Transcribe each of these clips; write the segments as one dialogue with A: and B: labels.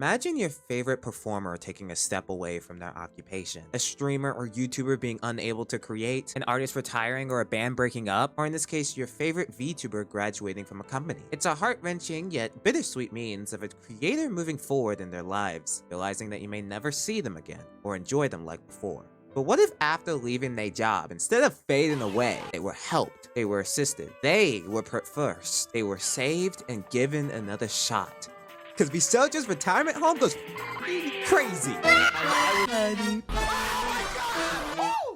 A: Imagine your favorite performer taking a step away from their occupation. A streamer or YouTuber being unable to create, an artist retiring, or a band breaking up, or in this case, your favorite VTuber graduating from a company. It's a heart-wrenching yet bittersweet means of a creator moving forward in their lives, realizing that you may never see them again or enjoy them like before. But what if after leaving their job, instead of fading away, they were helped, they were assisted, they were put first, they were saved and given another shot? Because VShojo's retirement home goes crazy.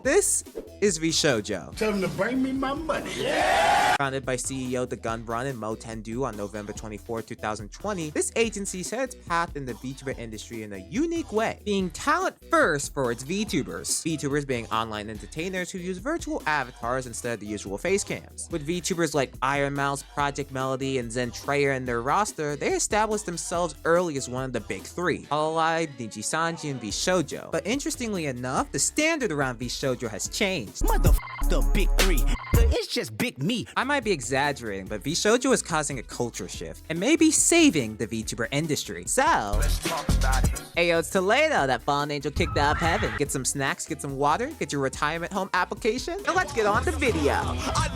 A: This is VShojo.
B: Tell them to bring me my money. Yeah!
A: Founded by CEO The Gun Run and Mo Tendu on November 24, 2020, this agency set its path in the VTuber industry in a unique way, being talent first for its VTubers. VTubers being online entertainers who use virtual avatars instead of the usual face cams. With VTubers like Iron Mouse, Project Melody, and Zentreya in their roster, they established themselves early as one of the big three: Hololive, Nijisanji, and VShojo. But interestingly enough, the standard around VShojo has changed.
C: The big three. It's just big me.
A: I might be exaggerating, but VShojo is causing a culture shift and maybe saving the VTuber industry. So,
B: Let's talk about it.
A: Ayo, it's Taledo, that fallen angel kicked out of heaven. Get some snacks, get some water, get your retirement home application, and let's get on the video.
D: I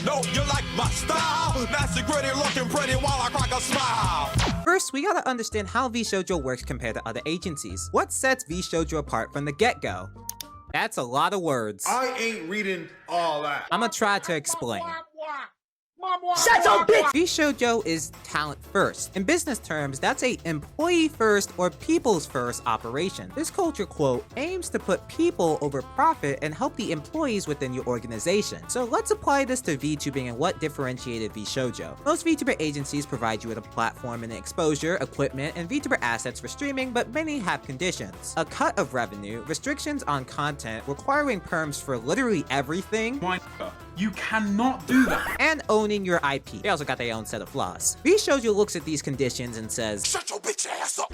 D: know you like my style. Nasty, gritty, looking pretty while I crack a smile.
A: First, we gotta understand how VShojo works compared to other agencies. What sets VShojo apart from the get-go? That's a lot of words.
B: I ain't reading all that.
A: I'ma try to explain.
C: Shut your bitch!
A: VShojo is talent first. In business terms, that's a employee first or people's first operation. This culture quote aims to put people over profit and help the employees within your organization. So let's apply this to VTubing and what differentiated VShojo. Most VTuber agencies provide you with a platform and exposure, equipment, and VTuber assets for streaming, but many have conditions. A cut of revenue, restrictions on content, requiring perms for literally everything,
E: You cannot do that.
A: and owning your IP. They also got their own set of flaws. VShojo looks at these conditions and says,
D: Shut your bitch ass up.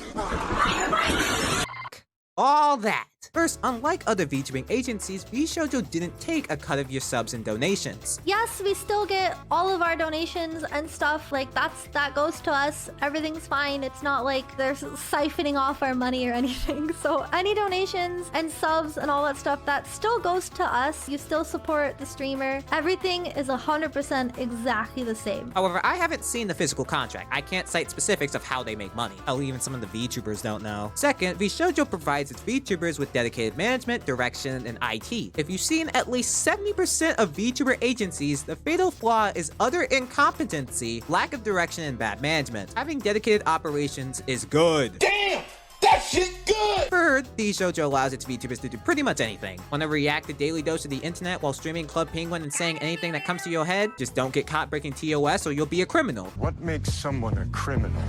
A: all that. First, unlike other VTubing agencies, VShojo didn't take a cut of your subs and donations.
F: Yes, we still get all of our donations and stuff. Like, that goes to us. Everything's fine. It's not like they're siphoning off our money or anything. So any donations and subs and all that stuff, that still goes to us. You still support the streamer. Everything is 100% exactly the same.
A: However, I haven't seen the physical contract. I can't cite specifics of how they make money. Hell, even some of the VTubers don't know. Second, VShojo provides its VTubers with dedicated management, direction, and IT. If you've seen at least 70% of VTuber agencies, the fatal flaw is utter incompetency, lack of direction, and bad management. Having dedicated operations is good.
B: Damn! That shit good!
A: Third, VShojo allows its VTubers to do pretty much anything. Want to react to Daily Dose of the internet while streaming Club Penguin and saying anything that comes to your head? Just don't get caught breaking TOS or you'll be a criminal.
G: What makes someone a criminal?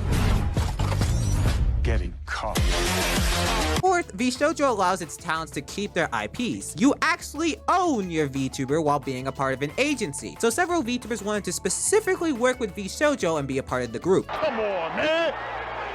G: Getting caught.
A: Fourth, VShojo allows its talents to keep their IPs. You actually own your VTuber while being a part of an agency. So several VTubers wanted to specifically work with VShojo and be a part of the group.
B: Come on, man!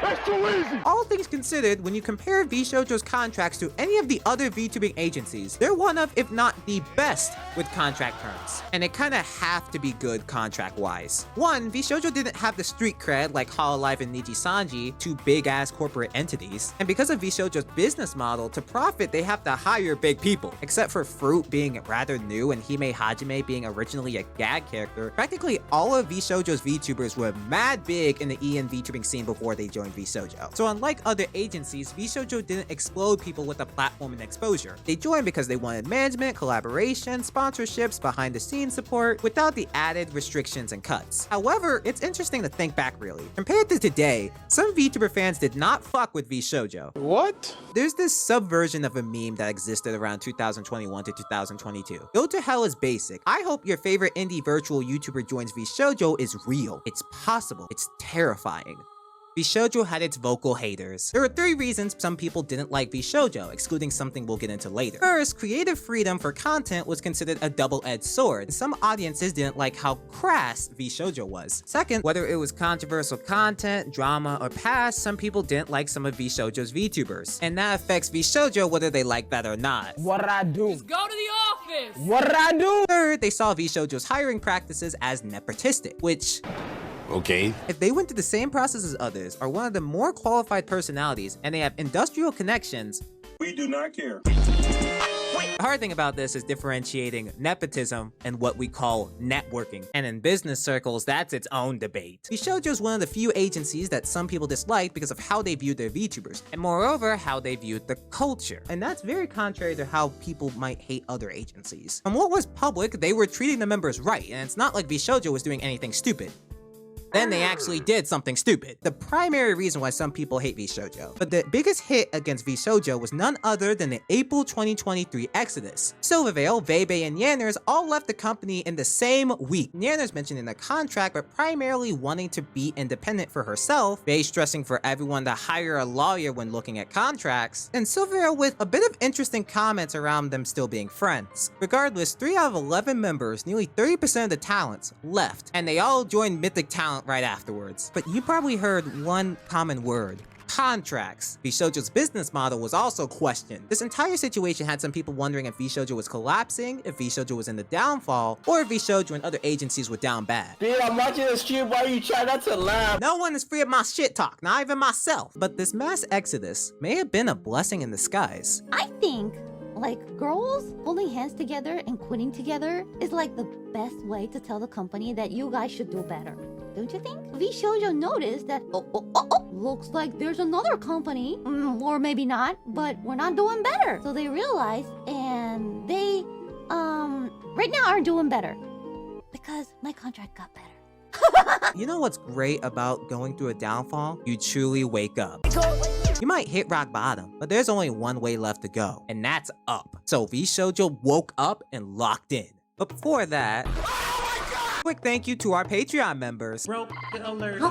B: That's too easy!
A: All things considered, when you compare VShojo's contracts to any of the other VTubing agencies, they're one of, if not the best, with contract terms. And they kinda have to be good contract-wise. One, VShojo didn't have the street cred like Hololive and Nijisanji, two big-ass corporate entities. And because of VShojo's business model, to profit, they have to hire big people. Except for Fruit being rather new and Hime Hajime being originally a gag character, practically all of VShojo's VTubers were mad big in the EN VTubing scene before they joined VShojo. So unlike other agencies, VShojo didn't explode people with a platform and exposure. They joined because they wanted management, collaboration, sponsorships, behind-the-scenes support, without the added restrictions and cuts. However, it's interesting to think back really. Compared to today, some VTuber fans did not fuck with VShojo.
B: What?
A: There's this subversion of a meme that existed around 2021 to 2022. Go to hell is basic. I hope your favorite indie virtual YouTuber joins VShojo is real. It's possible. It's terrifying. VShojo had its vocal haters. There are 3 reasons some people didn't like VShojo, excluding something we'll get into later. First, creative freedom for content was considered a double-edged sword. Some audiences didn't like how crass VShojo was. Second, whether it was controversial content, drama, or past, some people didn't like some of VShojo's VTubers. And that affects VShojo whether they like that or not.
C: What did I do?
H: Go to the office!
C: What did I do?
A: Third, they saw VShojo's hiring practices as nepotistic, which
G: Okay.
A: If they went through the same process as others, are one of the more qualified personalities, and they have industrial connections,
B: We do not care.
A: the hard thing about this is differentiating nepotism and what we call networking. And in business circles, that's its own debate. VShojo is one of the few agencies that some people dislike because of how they viewed their VTubers, and moreover, how they viewed the culture. And that's very contrary to how people might hate other agencies. From what was public, they were treating the members right, and it's not like VShojo was doing anything stupid. Then they actually did something stupid. The primary reason why some people hate VShojo. But the biggest hit against VShojo was none other than the April 2023 exodus. Silvervale, Vebe, and Yanners all left the company in the same week. Yanners mentioned in the contract, but primarily wanting to be independent for herself, Vebe stressing for everyone to hire a lawyer when looking at contracts, and Silvervale with a bit of interesting comments around them still being friends. Regardless, 3 out of 11 members, nearly 30% of the talents, left, and they all joined Mythic Talent right afterwards. But you probably heard one common word: contracts. VShojo's business model was also questioned. This entire situation had some people wondering if VShojo was collapsing, if VShojo was in the downfall, or if VShojo and other agencies were down bad.
H: Dude, I'm watching the stream. Why are you trying not to laugh?
A: No one is free of my shit talk, not even myself. But this mass exodus may have been a blessing in disguise.
I: I think, like, girls holding hands together and quitting together is like the best way to tell the company that you guys should do better. Don't you think? VShojo noticed that, looks like there's another company, or maybe not, but we're not doing better. So they realized, and they, right now are doing better. Because my contract got better.
A: You know what's great about going through a downfall? You truly wake up. You might hit rock bottom, but there's only one way left to go, and that's up. So VShojo woke up and locked in. But before that, quick thank you to our Patreon members.
E: Rope alert.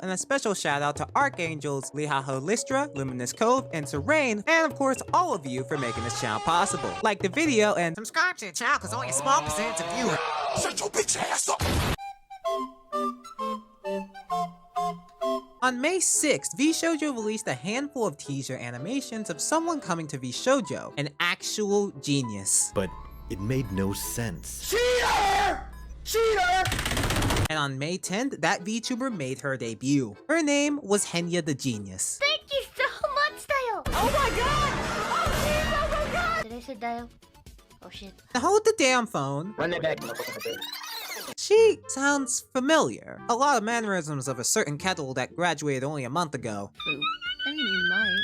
A: And a special shout out to Archangels, Lihaho Listra, Luminous Cove, and Serene, and of course all of you for making this channel possible. Like the video and subscribe to the channel because only a small percentage of viewers.
D: Shut your bitch ass up.
A: On May 6th, VShojo released a handful of teaser animations of someone coming to VShojo, an actual genius.
J: But it made no sense.
H: Cheater! Cheater!
A: And on May 10th, that VTuber made her debut. Her name was Henya the Genius.
F: Thank you so much, Dale. Oh my god. Oh shit, oh my god. Did I say Dale? Oh shit.
A: Now hold the damn phone.
H: Run it back.
A: She sounds familiar. A lot of mannerisms of a certain kettle that graduated only a month ago.
F: I mean, you might.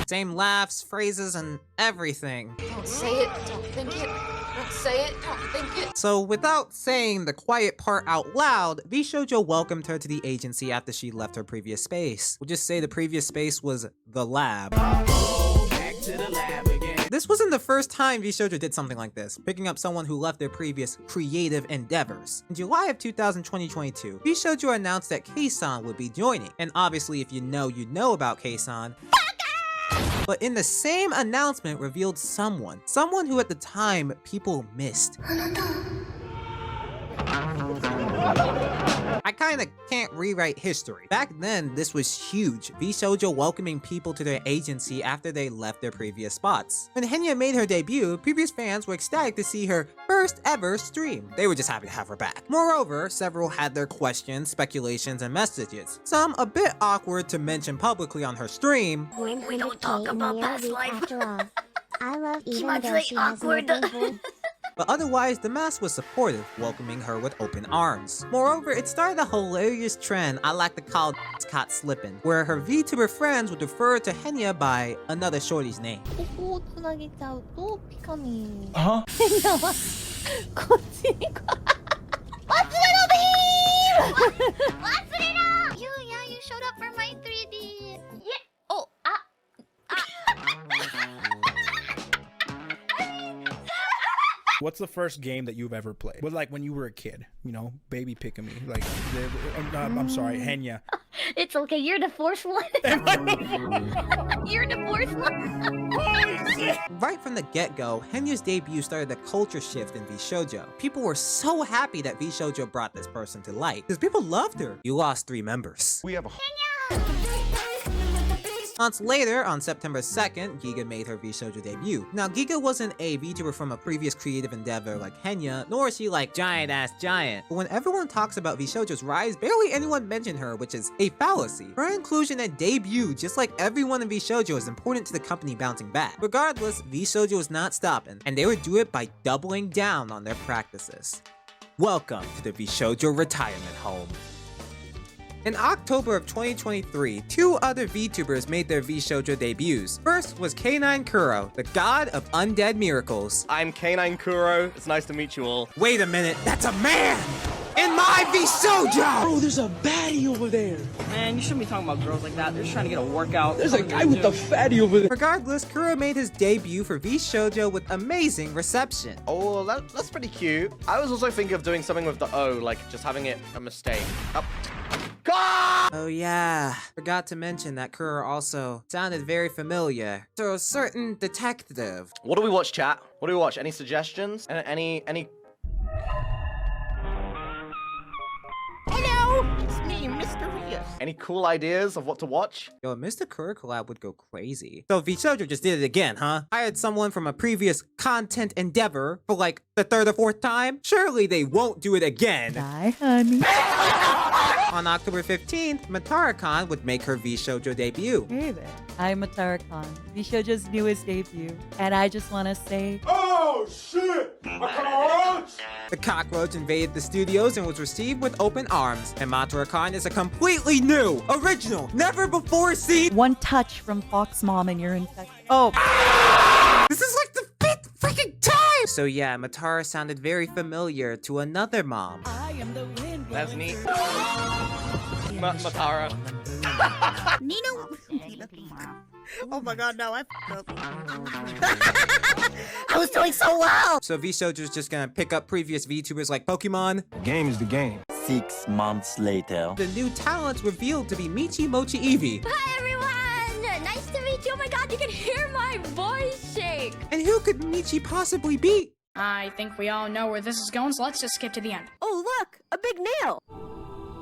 A: Same laughs, phrases, and everything.
K: Don't say it, don't think it. Don't say it, don't think it.
A: So without saying the quiet part out loud, VShojo welcomed her to the agency after she left her previous space. We'll just say the previous space was the lab.
C: Back to the lab again.
A: This wasn't the first time VShojo did something like this, picking up someone who left their previous creative endeavors. In July of 2022, VShojo announced that K-san would be joining. And obviously if you know about K-san. But in the same announcement revealed someone who at the time people missed. I kinda can't rewrite history. Back then, this was huge. VShojo welcoming people to their agency after they left their previous spots. When Henya made her debut, previous fans were ecstatic to see her first ever stream. They were just happy to have her back. Moreover, several had their questions, speculations, and messages. Some a bit awkward to mention publicly on her stream.
F: We don't talk about past life.
I: I love
F: even though she awkward.
A: But otherwise, the mask was supportive, welcoming her with open arms. Moreover, it started a hilarious trend I like to call caught slipping, where her VTuber friends would refer to Henya by another shorty's name.
H: Huh?
F: You showed up for my 3D. Yeah. Oh,
E: What's the first game that you've ever played? Was like when you were a kid, you know, baby picking me. Like, I'm sorry, Henya.
F: It's okay. You're the fourth one. You're the fourth one.
E: Holy shit!
A: Right from the get-go, Henya's debut started a culture shift in VShojo. People were so happy that VShojo brought this person to light, because people loved her. You lost 3 members.
G: We have a
A: Months later, on September 2nd, Giga made her VShojo debut. Now, Giga wasn't a VTuber from a previous creative endeavor like Henya, nor is she like giant-ass giant. But when everyone talks about VShojo's rise, barely anyone mentioned her, which is a fallacy. Her inclusion and debut, just like everyone in VShojo, is important to the company bouncing back. Regardless, VShojo is not stopping, and they would do it by doubling down on their practices. Welcome to the VShojo Retirement Home. In October of 2023, two other VTubers made their VShojo debuts. First was K9 Kuro, the god of undead miracles.
L: I'm K9 Kuro, it's nice to meet you all.
A: Wait a minute, that's a man! In my VShojo!
H: Bro, there's a baddie over there.
M: Man, you shouldn't be talking about girls like that. They're just trying to get a workout.
H: There's a guy with the fatty over there.
A: Regardless, Kuro made his debut for VShojo with amazing reception.
L: Oh, that's pretty cute. I was also thinking of doing something with the O, like just having it a mistake.
A: Oh yeah, forgot to mention that Kuro also sounded very familiar to a certain detective.
L: What do we watch, chat? What do we watch? Any suggestions? Any...
N: Hello, it's me, Mr. Rios.
L: Any cool ideas of what to watch?
A: Yo, a Mr. Kuro collab would go crazy. So VShojo just did it again, huh? Hired someone from a previous content endeavor for like the third or fourth time? Surely they won't do it again.
O: Bye, honey.
A: On October 15th, Matara-kan would make her VShojo debut.
O: Hey there, I'm Matara-kan, VShojo's newest debut, and I just want to say,
B: Oh shit! A cockroach!
A: The cockroach invaded the studios and was received with open arms, and Matara-kan is a completely new, original, never before seen—
O: one touch from Fox Mom and you're infected. Oh!
A: This is like the 5th freaking time! So yeah, Matara sounded very familiar to another mom.
O: I am the wind.
L: That's neat. Matara.
N: Nino. Oh my god, no, I f***ed up. I was doing so well!
A: So VShojo's just gonna pick up previous VTubers like Pokemon.
G: The game is the game.
J: 6 months later.
A: The new talents revealed to be Michi Mochi Eevee.
F: Hi everyone! Nice to meet you. Oh my god, you can hear my voice shake.
A: And who could Michi possibly be?
M: I think we all know where this is going, so let's just skip to the end.
N: Oh look, a big nail!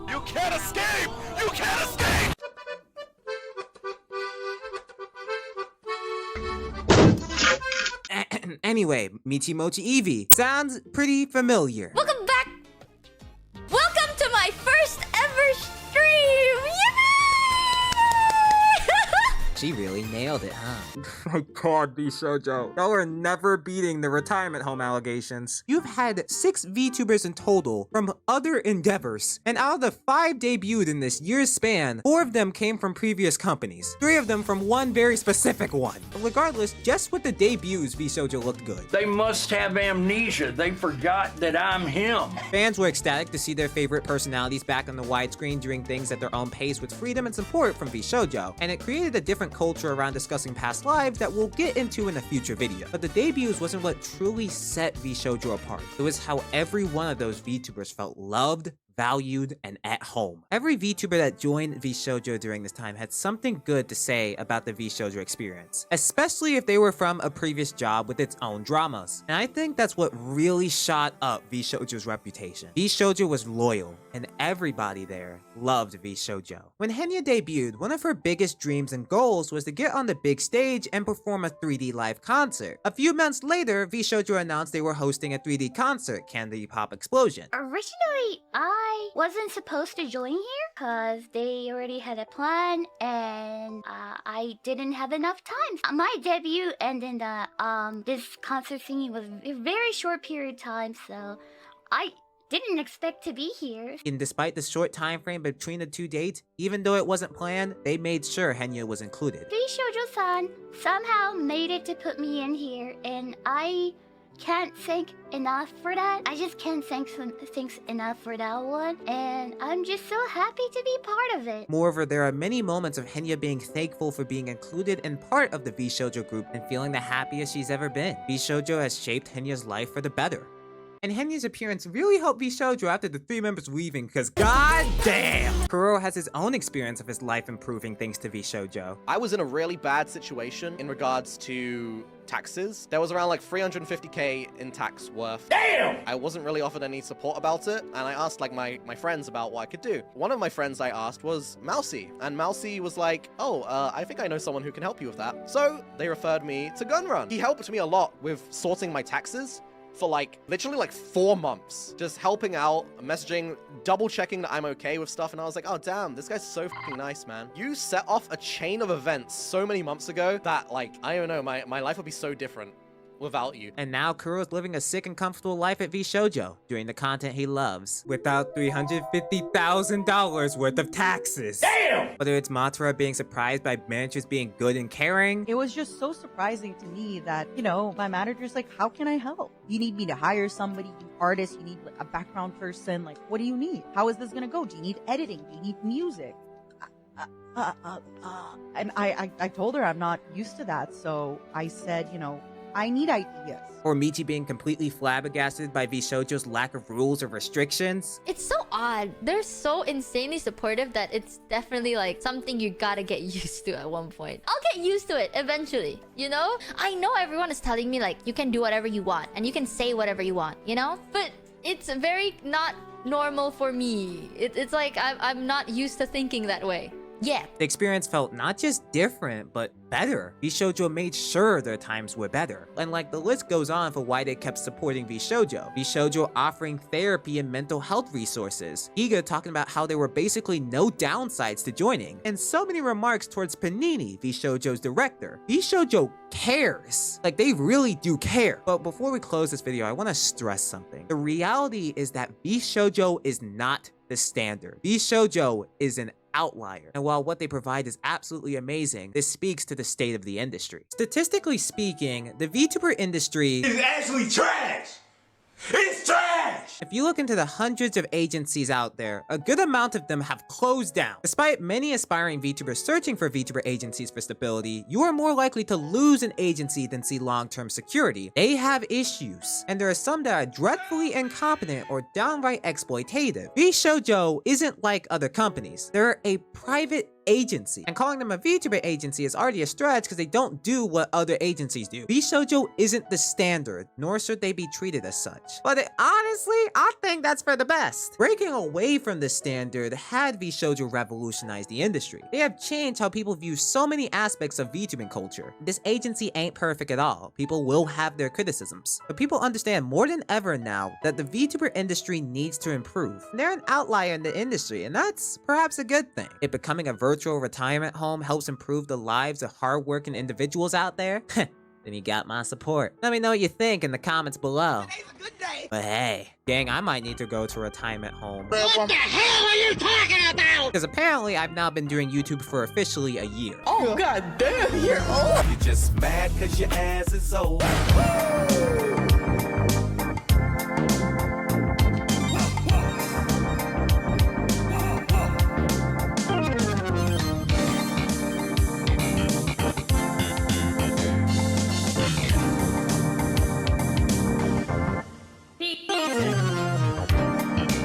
D: You can't escape! You can't escape!
A: Anyway, Michi Mochi Eevee sounds pretty familiar.
F: Welcome back. Welcome to my first ever stream. Yippee!
A: She really nailed it, huh? My god, VShojo. Y'all are never beating the retirement home allegations. You've had 6 VTubers in total from other endeavors, and out of the 5 debuted in this year's span, 4 of them came from previous companies, 3 of them from one very specific one. But regardless, just with the debuts, VShojo looked good.
H: They must have amnesia. They forgot that I'm him.
A: Fans were ecstatic to see their favorite personalities back on the widescreen doing things at their own pace with freedom and support from VShojo, and it created a different culture around discussing past lives that we'll get into in a future video. But the debuts wasn't what truly set VShojo apart. It was how every one of those VTubers felt loved, valued, and at home. Every VTuber that joined VShojo during this time had something good to say about the VShojo experience, especially if they were from a previous job with its own dramas. And I think that's what really shot up VShojo's reputation. VShojo was loyal, and everybody there loved VShojo. When Henya debuted, one of her biggest dreams and goals was to get on the big stage and perform a 3D live concert. A few months later, VShojo announced they were hosting a 3D concert, Candy Pop Explosion.
F: Originally, I wasn't supposed to join here because they already had a plan and I didn't have enough time. My debut and then this concert singing was a very short period of time, so I didn't expect to be here.
A: And despite the short time frame between the 2 dates, even though it wasn't planned, they made sure Henya was included.
F: VShojo-san somehow made it to put me in here, and I can't thank enough for that. I just can't thanks enough for that one, and I'm just so happy to be part of it.
A: Moreover, there are many moments of Henya being thankful for being included and part of the VShojo group and feeling the happiest she's ever been. VShojo has shaped Henya's life for the better. And Henyu's appearance really helped VShojo after the 3 members leaving, because god damn! Kuro has his own experience of his life improving thanks to VShojo.
L: I was in a really bad situation in regards to taxes. There was around like 350k in tax worth. Damn! I wasn't really offered any support about it, and I asked like my friends about what I could do. One of my friends I asked was Mousy, and Mousy was like, oh, I think I know someone who can help you with that. So they referred me to Gunrun. He helped me a lot with sorting my taxes for like literally like 4 months, just helping out, messaging, double checking that I'm okay with stuff. And I was like, oh damn, this guy's so fucking nice, man. You set off a chain of events so many months ago that like, I don't know, my life would be so different without you.
A: And now Kuro's living a sick and comfortable life at VShojo, doing the content he loves, without $350,000 worth of taxes. Damn! Whether it's Matsura being surprised by managers being good and caring.
O: It was just so surprising to me that, you know, my manager's like, how can I help? You need me to hire somebody, you artist, you need like, a background person, like, what do you need? How is this gonna go? Do you need editing? Do you need music? And I told her I'm not used to that, so I said, you know, I need ideas.
A: Or Michi being completely flabbergasted by VShojo's lack of rules or restrictions.
P: It's so odd. They're so insanely supportive that it's definitely like something you gotta get used to at one point. I'll get used to it eventually, you know? I know everyone is telling me like, you can do whatever you want and you can say whatever you want, you know? But it's very not normal for me. It's like I'm not used to thinking that way. Yeah.
A: The experience felt not just different, but better. VShojo made sure their times were better. And like the list goes on for why they kept supporting VShojo. VShojo offering therapy and mental health resources. Giga talking about how there were basically no downsides to joining. And so many remarks towards Panini, VShojo's director. VShojo cares. Like they really do care. But before we close this video, I want to stress something. The reality is that VShojo is not the standard. VShojo is an outlier. And while what they provide is absolutely amazing, this speaks to the state of the industry. Statistically speaking, the VTuber industry
B: is actually trash. It's trash!
A: If you look into the hundreds of agencies out there, a good amount of them have closed down. Despite many aspiring VTubers searching for VTuber agencies for stability, you are more likely to lose an agency than see long-term security. They have issues, and there are some that are dreadfully incompetent or downright exploitative. VShojo isn't like other companies. They're a private agency, and calling them a VTuber agency is already a stretch because they don't do what other agencies do. VShojo isn't the standard, nor should they be treated as such. But honestly, I think that's for the best. Breaking away from the standard had VShojo revolutionized the industry. They have changed how people view so many aspects of VTubing culture. This agency ain't perfect at all. People will have their criticisms, but people understand more than ever now that the VTuber industry needs to improve. They're an outlier in the industry, and that's perhaps a good thing. It becoming a virtual retirement home helps improve the lives of hardworking individuals out there, then you got my support. Let me know what you think in the comments below.
B: Today's a good day.
A: But hey, gang, I might need to go to a retirement home.
B: What the hell are you talking about?
A: Because apparently I've now been doing YouTube for officially a year.
B: Oh, god damn, you're old.
D: You just mad cause your ass is old.